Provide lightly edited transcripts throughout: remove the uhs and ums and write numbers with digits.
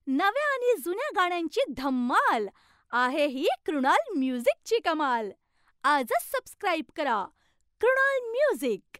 नव्या आणि जुन्या गाण्यांची धम्माल आहे ही कृणाल म्युझिकची कमाल. आजच सबस्क्राईब करा कृणाल म्युझिक.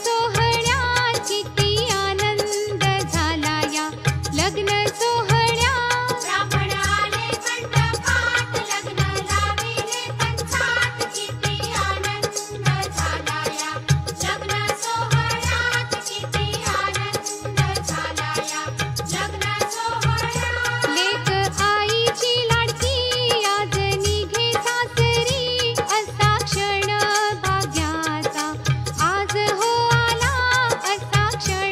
सोहळ्यात किती आनंद झाला या लग्न सोहळ्यात. ब्राह्मण आले कंठपाठ लग्न लाविले पंचात. किती आनंद झाला या लग्न सोहळ्यात. किती आनंद झाला या लग्न सोहळ्यात. लेक आईची लाडकी आज निघे सासरी. असा क्षण भाग्याचा आज हो आला. असा क्षण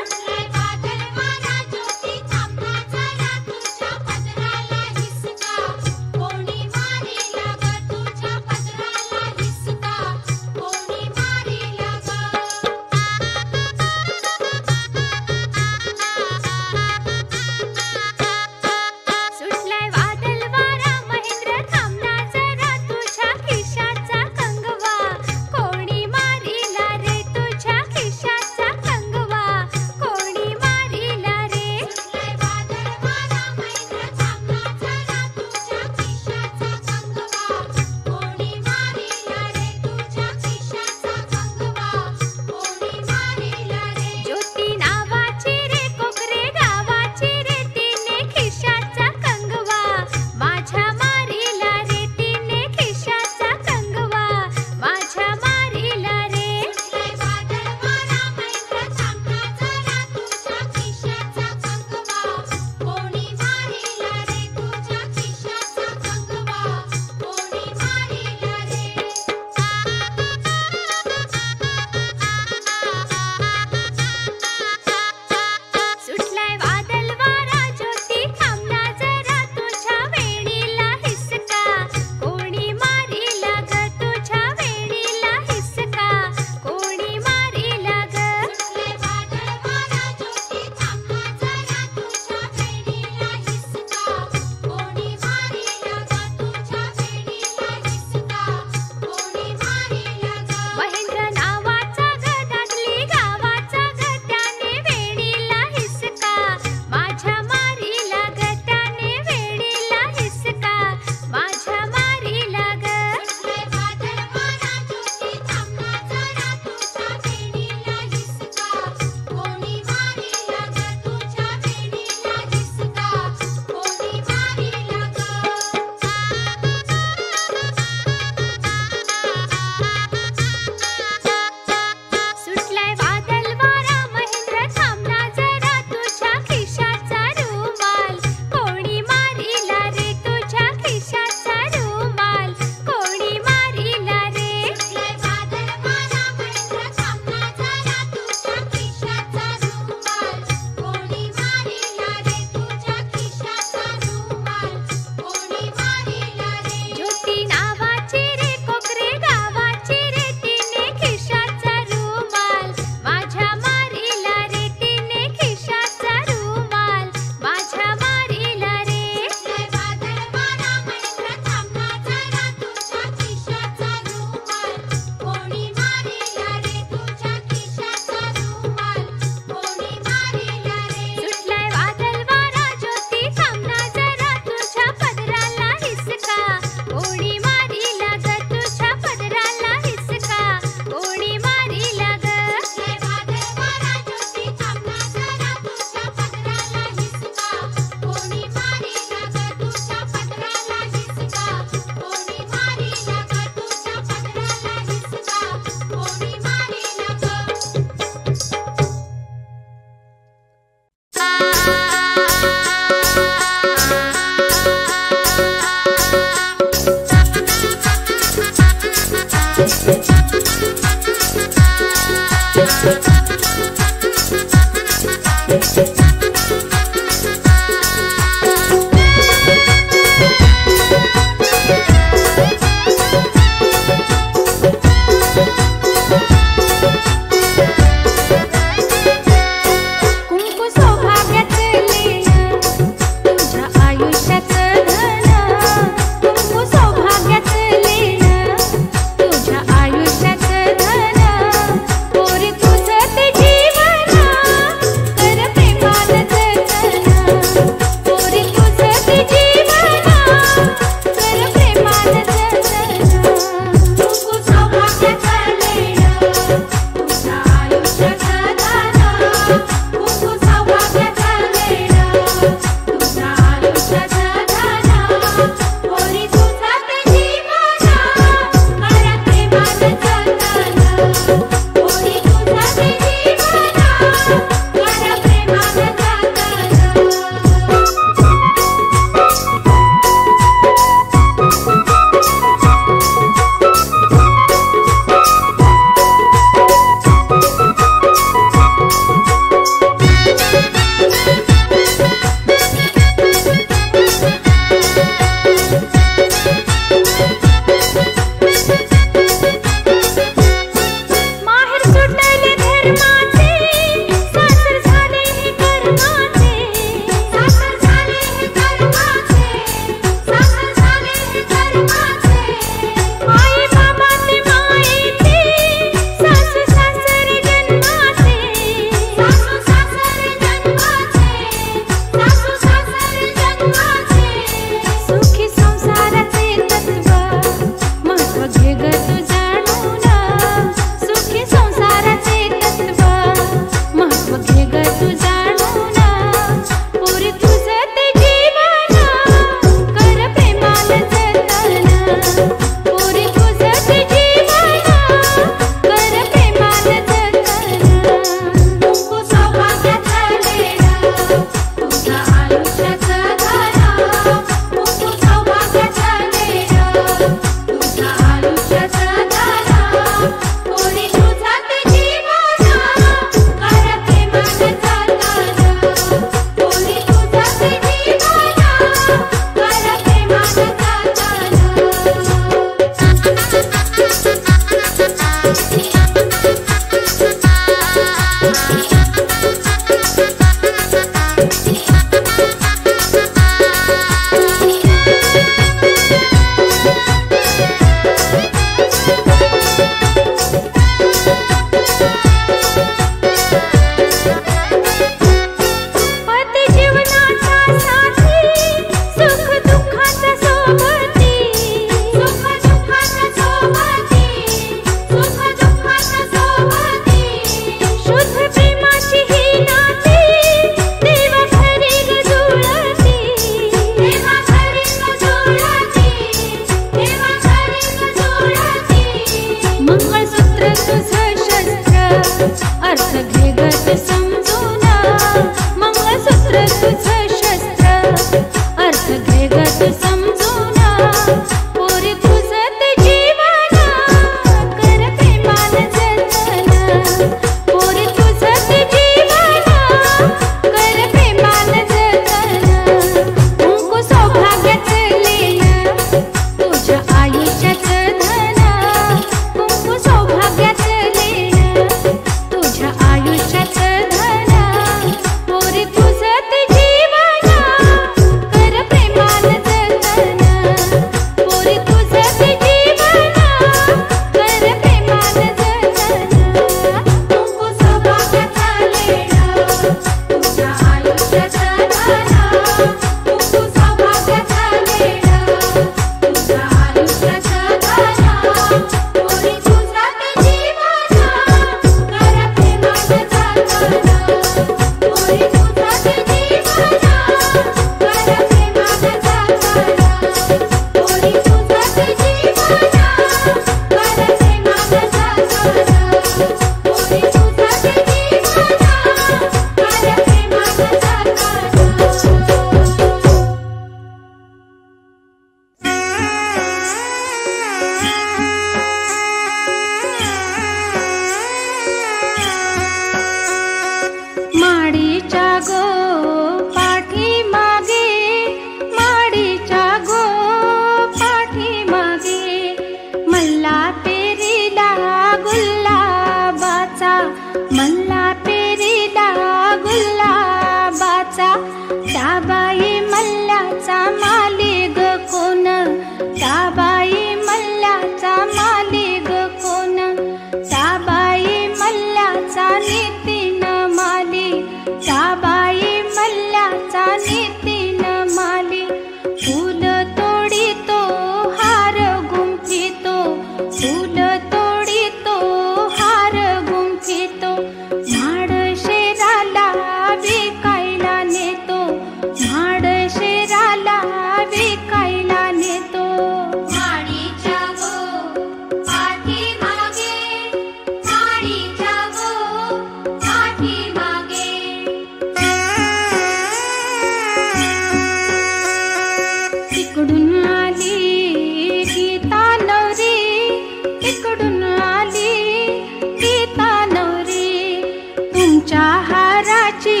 तुमच्या हाराची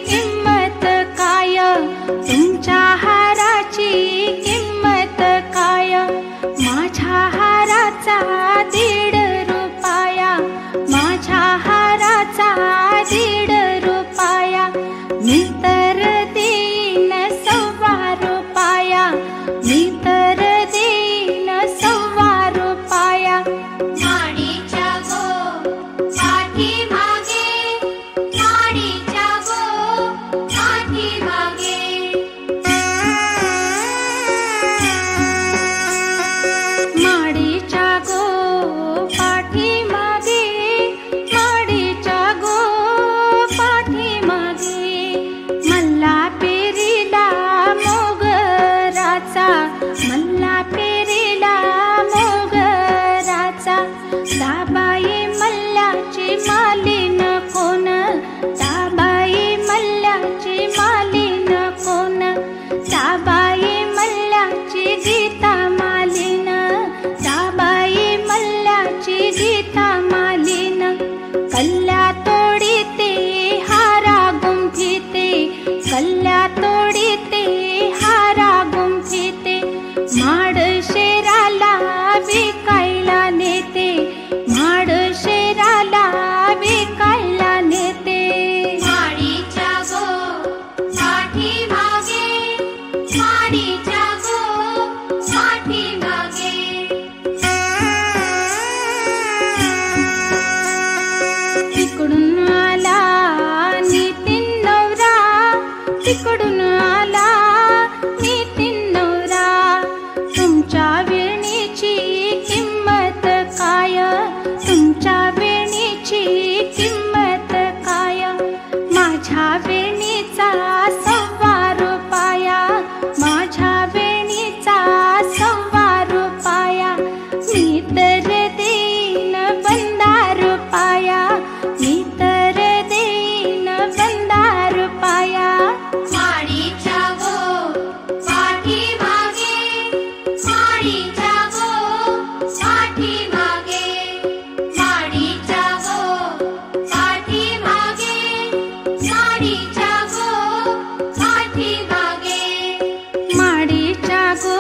किंमत काय, तुमच्या हाराची किंमत काय, माझ्या हाराचा 1.5 रुपया, माझ्या हाराचा 1.5 रुपया, मी तर देईन 1.25 रुपया, मी तर देईन 1.25 रुपया. माडीच्या गो पाठीमागे, माडीच्या गो पाठीमागे. माडीच्या गो पाठीमागे, माडीच्या गो पाठीमागे. मल्ला पेरीला मोगराचा, मल्ला पेरीला मोगराचा. दाबाई मल्ल्याची मालीन कोण, दाबाई मल्ल्याची मालीन कोण, दाबाई मल्ल्याची गीता मालीन, दाबाई मल्ल्याची गीता मालीन. कल्ल्या तोडीते हारा गुंफिते, कल्ल्या तोडीते हारा गुंफिते. माडशेराला विकायला नेते, माडशेराला विकायला नेते. माडीच्या गो पाठीमागे, माडीच्या गो पाठीमागे. तिकडून आला नितीन नवरा, तिकडून आला नितीन नवरा. तुमच्या वेणीची किंमत काय, तुमच्या वेणीची किंमत काय, माझ्या वेणीचा 1.25 रुपया, माझ्या वेणीचा 1.25 रुपया. मी तर देईन 15 रुपया, मी तर देईन 15 रुपया. माडीच्या गो पाठीमागे, माडीच्या गो पाठीमागे, माडीच्या गो पाठीमागे, माडीच्या गो पाठीमागे. माडीच्या गो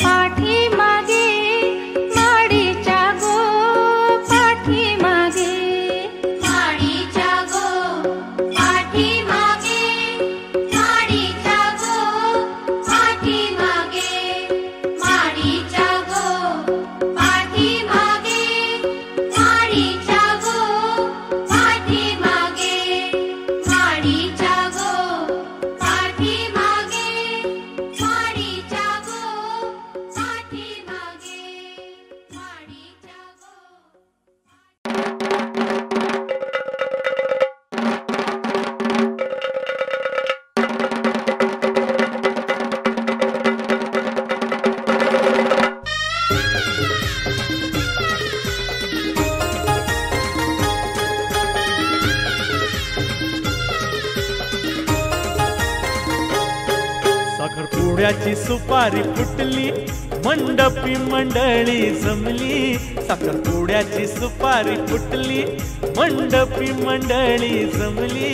पाठीमागे, माडीच्या गो पाठीमागे. माडीच्या गो पाठीमागे, माडीच्या गो पाठीमागे, माडीच्या गो पाठीमागे, माडीच्या गो पाठीमागे, माडीच्या गो पाठीमागे, माडीच्या गो पाठीमागे, माडीच्या गो. साखरपुड्याची सुपारी फुटली, मंडपी मंडळी जमली. साखरपुड्याची सुपारी फुटली, मंडपी मंडळी जमली.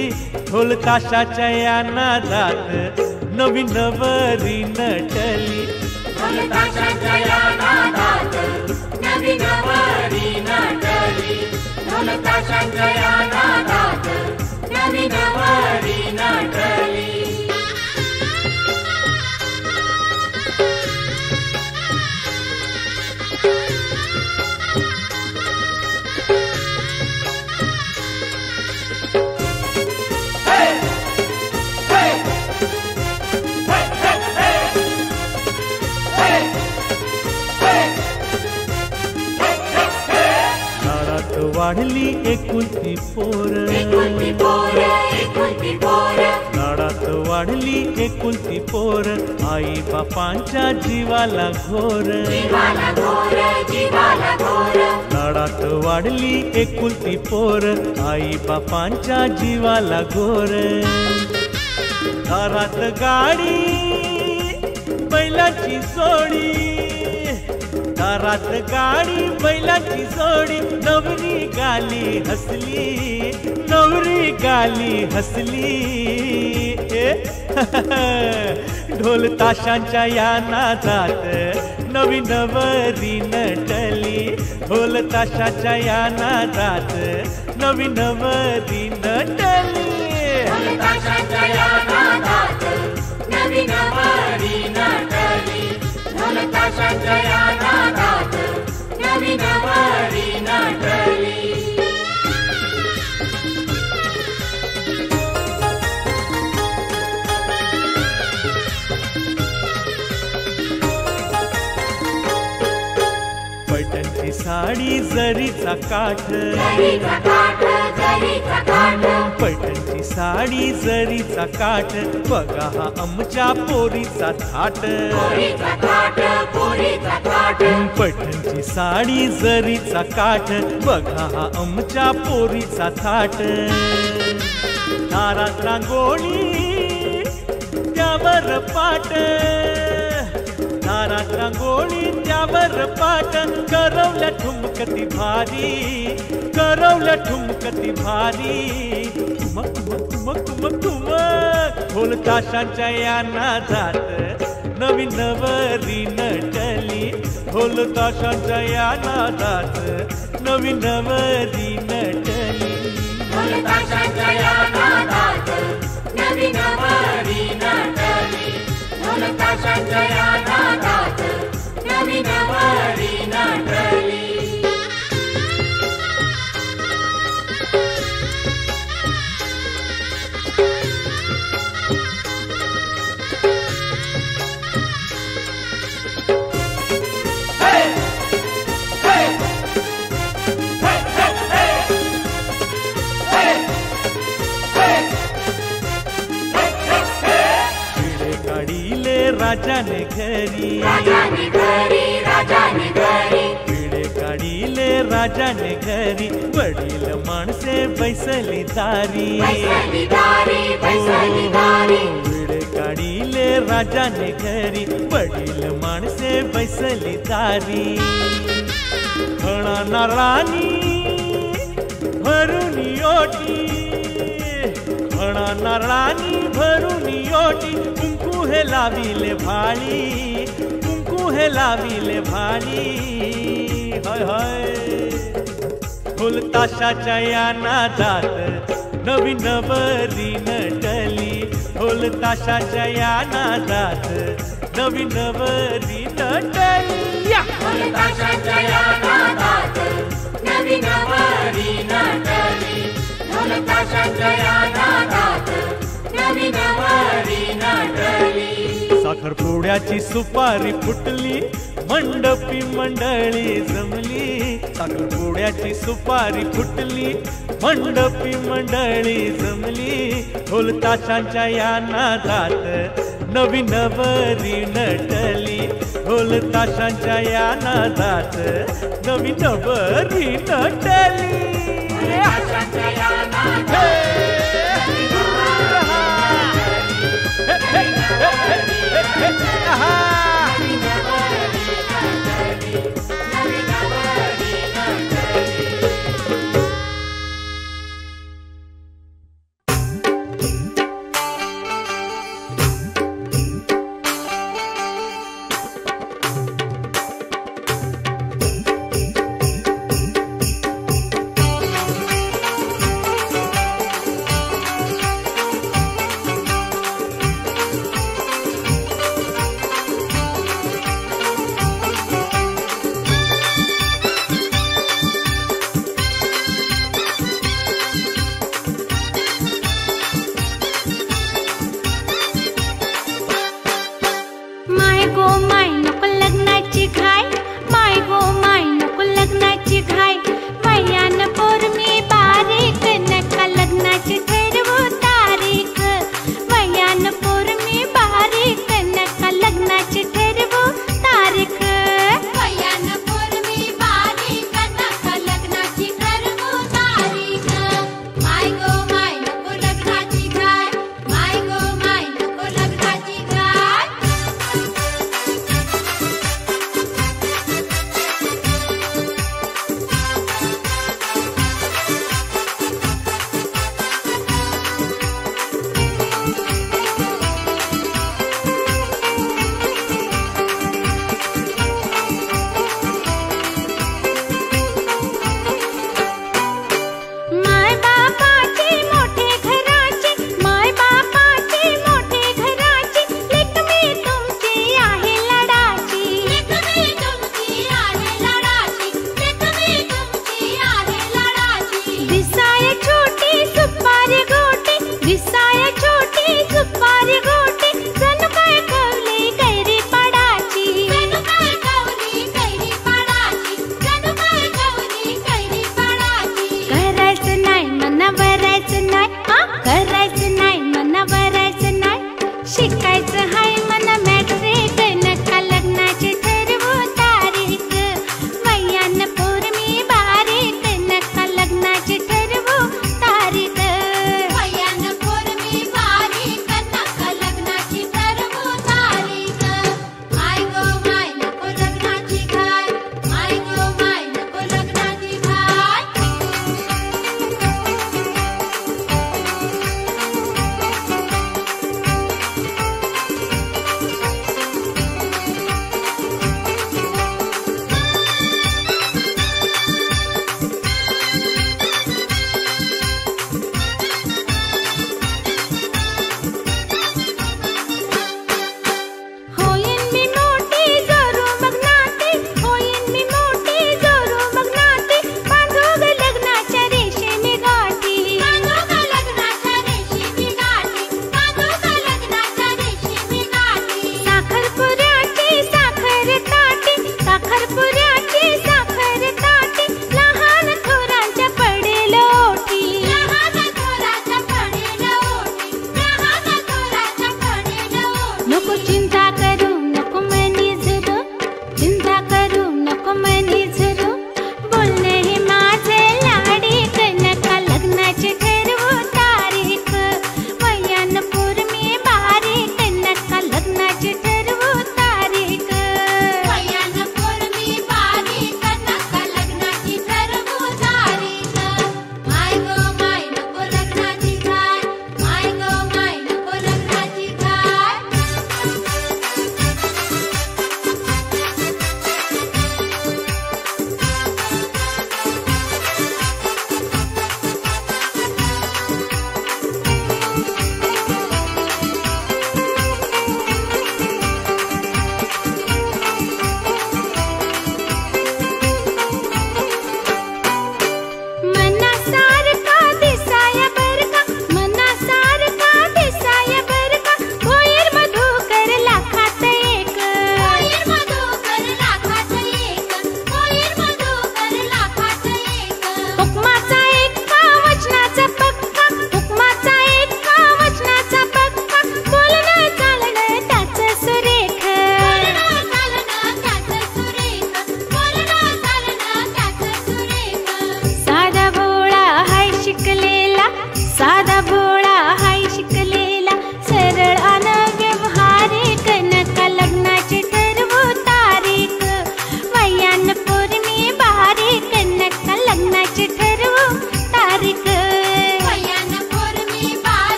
ढोल ताशाच्या या नादात नवी नवरी नटली, ढोल ताशाच्या या नादात नवी नवरी नटली, ढोल ताशाच्या या नादात नवी नवरी नटली. वाढली एकुलती पोर, नाडात वाढली एकुलती पोर. आई बापांच्या जीवाला घोर, नाडात वाढली एकुलती पोर. आई बापांच्या जीवाला घोर. दारात गाडी बैलाची जोडी, दारात गाडी बैलाची जोडी नवरी गाली हसली नवरी गाली हसली ढोल ताशांच्या या नादात नवी नवरी नटली ढोल ताशाच्या या नादात नवी नवरी नटली ढोल ताशाच्या या नादात नवी नवरी नटली ढोल ताशाच्या या नादात नवी नवरी नटली पैठणची साडी जरीचा काठ पैठणची साडी जरीचा काठ बघा हा आमच्या पोरीचा थाट पैठणची साडी जरीचा काठ बघा हा आमच्या पोरीचा थाट दारात रांगोळी त्यावर पाट दारात रांगोळी त्यावर पाट करवल्या ठुमकती भारी करवल्या ठुमकती भारी ठुमक ठुमक ठुमक ठुमक ढोल ताशांच्या या नादात नवी नवरी नटली ढोल ताशांच्या या नादात नवी नवरी नटली ढोल ताशांच्या या नादात नवी नवरी नटली ढोल ताशांच्या या नादात नवी नवरी नटली राजाने घरी पिढे काढिले राजाने घरी वडील माणसे बैसली दारी पिढे काढिले राजाने घरी वडील माणसे बैसली दारी घणा नारळानी भरून ओटी घणा नारळानी भरून ओटी कुंकू हे लाविले भाळी कुंकू हे लाविले भाळी हाय हाय ढोल ताशाच्या या नादात नवी नवरी नटली ढोल ताशाच्या या नादात नवी नवरी नटली ढोल ताशाच्या या नादात नवी नवरी नटली ढोल ताशाच्या या नादात नवी नवरी नटली साखरपुड्याची सुपारी फुटली मंडपी मंडळी जमली साखरपुड्याची सुपारी फुटली मंडपी मंडळी जमली ढोल ताशांच्या या नादात नवी नवरी नटली ढोल ताशांच्या या नादात नवी नवरी नटली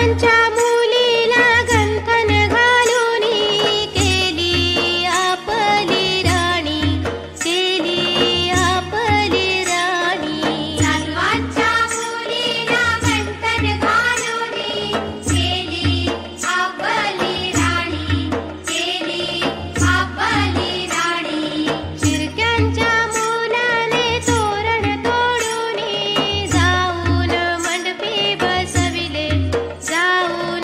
साधवांच्या मुलीला गंठन घालून केली आपली राणी, केली आपली राणी. साधवांच्या मुलीला गंठन घालून केली आपली राणी, केली आपली राणी. शिर्क्यांच्या मुलाने तोरण तोडून जाऊन मंडपी बसविले, जाऊन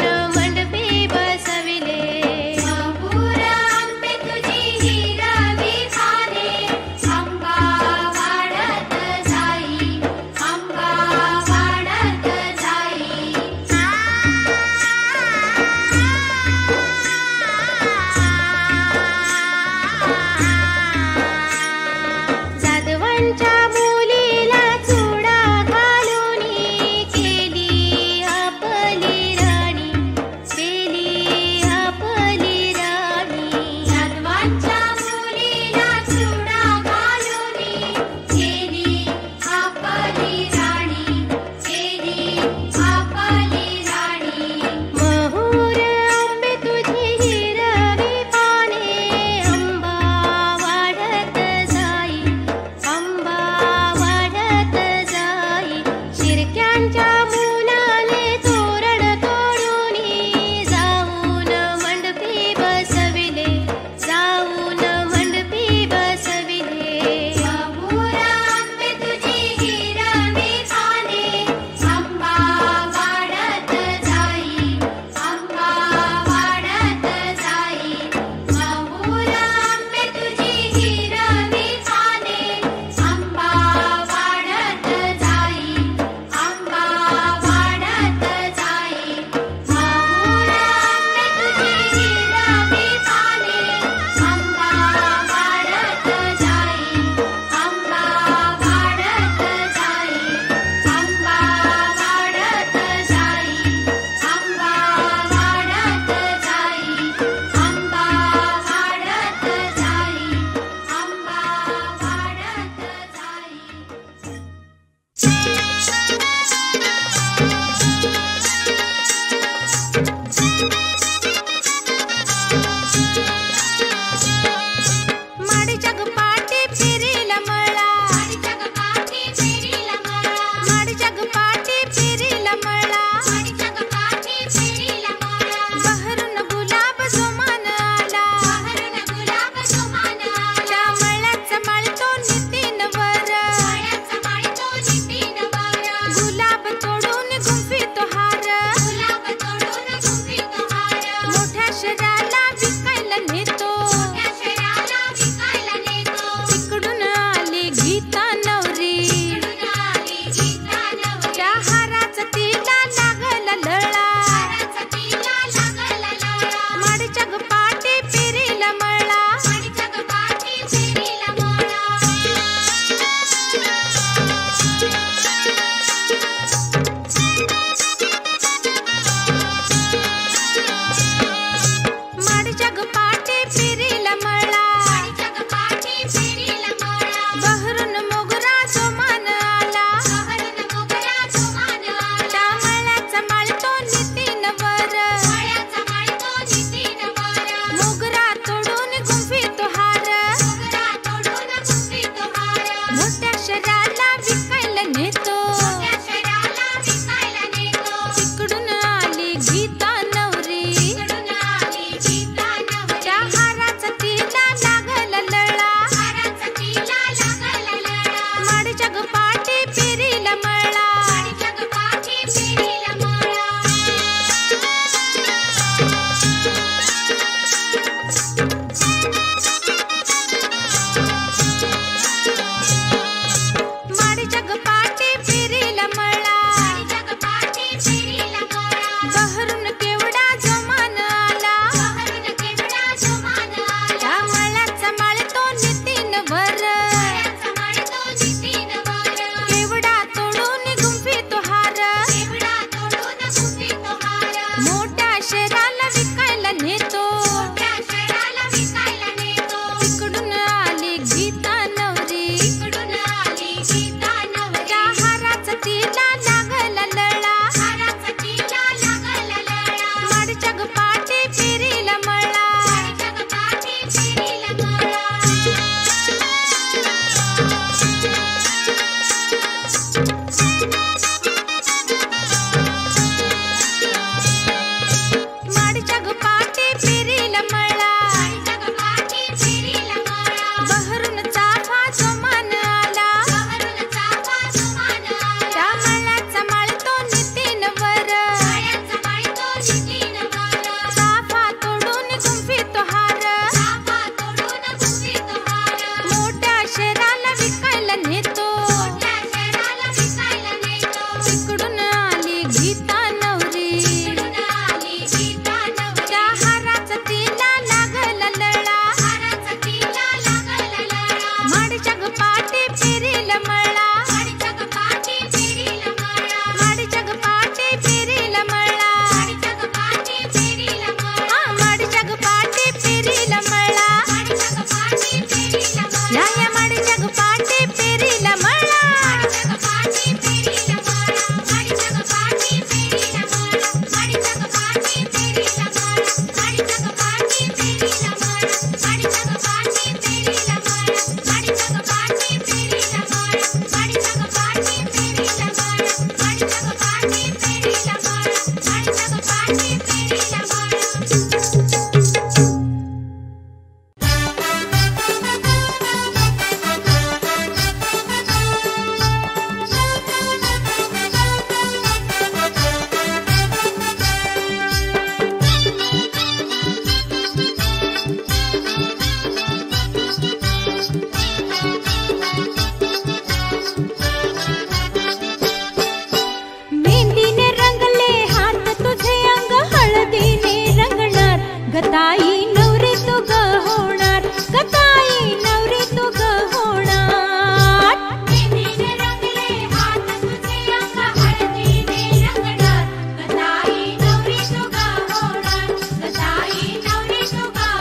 तिकडून आली गीता नवरी त्या हाराचं तिला लागल लळा माडीच्या ग पाटी फिरील मळा माडीच्या ग पाटी फिरील मळा माडीच्या ग पाटी फिरील मळा या माडीच्या ग पाटी फिरील मळा मेहंदीने रंगले हात तुझे अंग हळदीने रंगणार गताई नवरी तू ग होणार गताई नवरी तू ग होणार मेहंदीने रंगले हात तुझे अंग हळदीने रंगणार गताई नवरी तू ग होणार गताई नवरी तू ग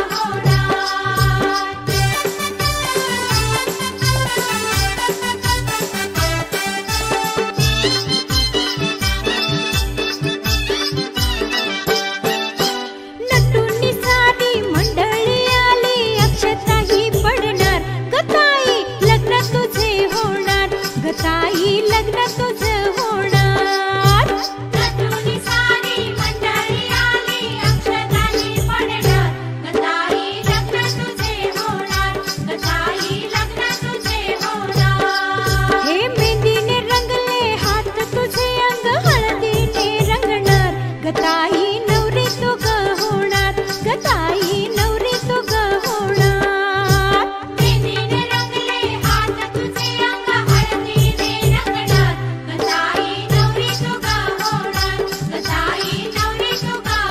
नटुनी सारी मंडळी आली अक्षता ही पडणार गताई लग्न तुझे होणार गताई लग्न तुझे होणार नटुनी सारी मंडळी आली अक्षता ही पडणार गताई लग्न तुझे होणार गताई लग्न तुझे होणार हे मेहंदीने रंगले हात तुझे अंग हळदीने रंगणार गताई नवरी तू ग होणार गताई नवरी तू ग होणार मेहंदीने रंगले हात तुझे अंग हळदीने रंगणार गताई नवरी तू ग होणार गताई नवरी तू ग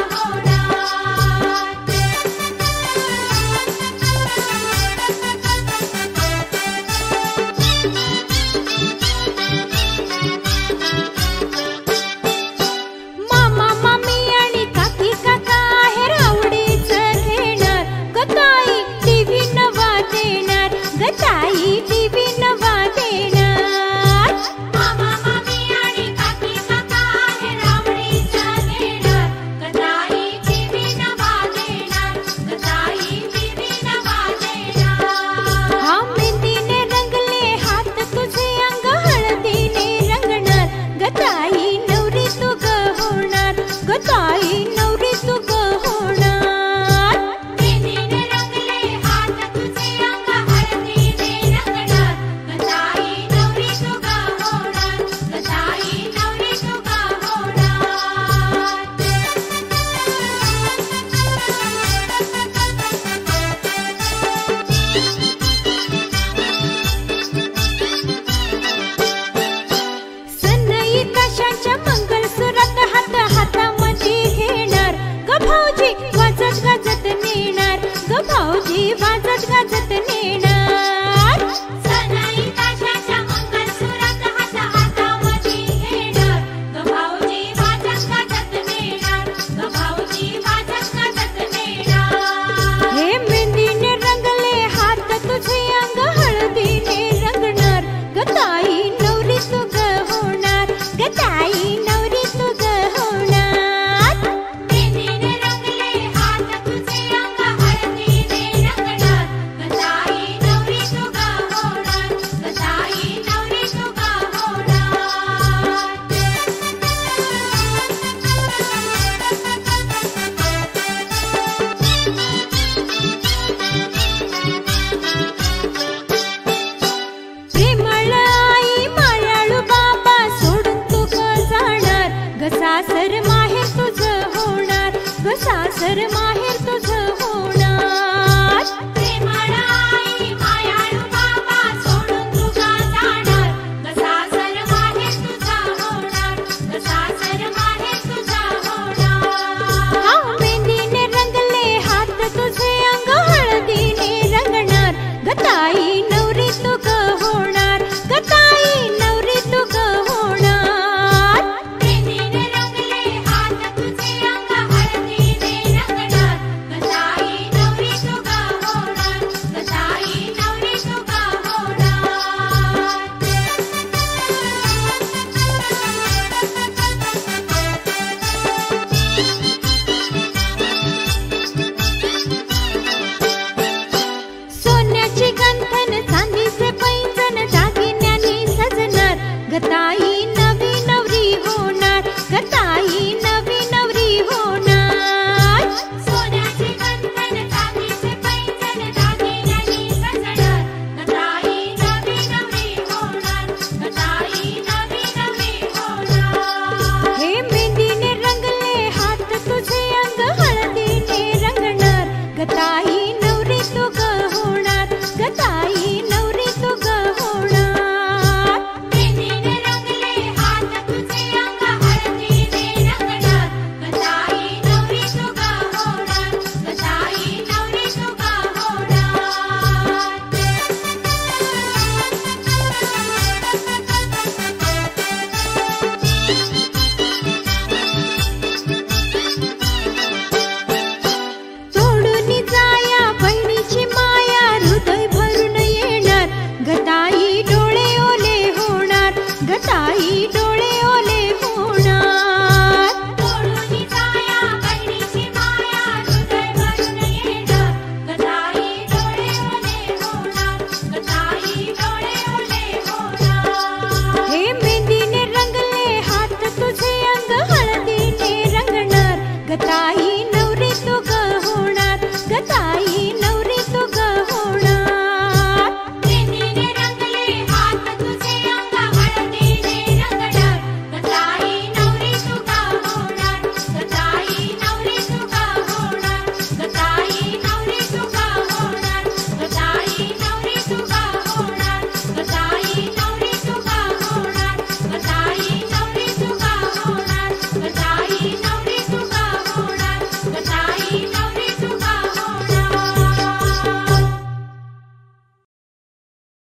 मामा मामी आणि काकी काका आहे आवडीचं घेणार गताई टीव्ही नवा देणार गताई टीव्ही नवा देणार मामा मामी आणि काकी काका आहे आवडीचं घेणार गताई टीव्ही नवा देणार गताई टीव्ही नवा देणार हा मेहंदीने रंगले हात तुझे अंग हळदीने रंगणार गताई नवरी तू ग होणार गताई नवरी तू ग होणार मेहंदीने रंगले हात तुझे अंग हळदीने रंगणार गताई नवरी तू ग होणार गताई नवरी तू ग सनई कशाच्या मंगळसुरात हात हातामध्ये घेणार ग भाऊजी वाजत गाजत नेणार ग भाऊजी वाजत गाजत नेणार सनई कशाच्या मंगळसुरात हात हातामध्ये घेणार ग भाऊजी वाजत गाजत नेणार ग भाऊजी वाजत गाजत नेणार हे मेहंदीने रंगले हात तुझे अंग हळदीने रंगणार गताई नवरी तू ग होणार गताई नवरी तू ग होणार मेहंदीने रंगले हात तुझे अंग हळदीने रंगणार गताई नवरी तू ग होणार गताई नवरी तू ग प्रेमळ आई मायाळू बाबा सोडून तू ग जाणार ग सासर माहेर तुझं होणार ग सासर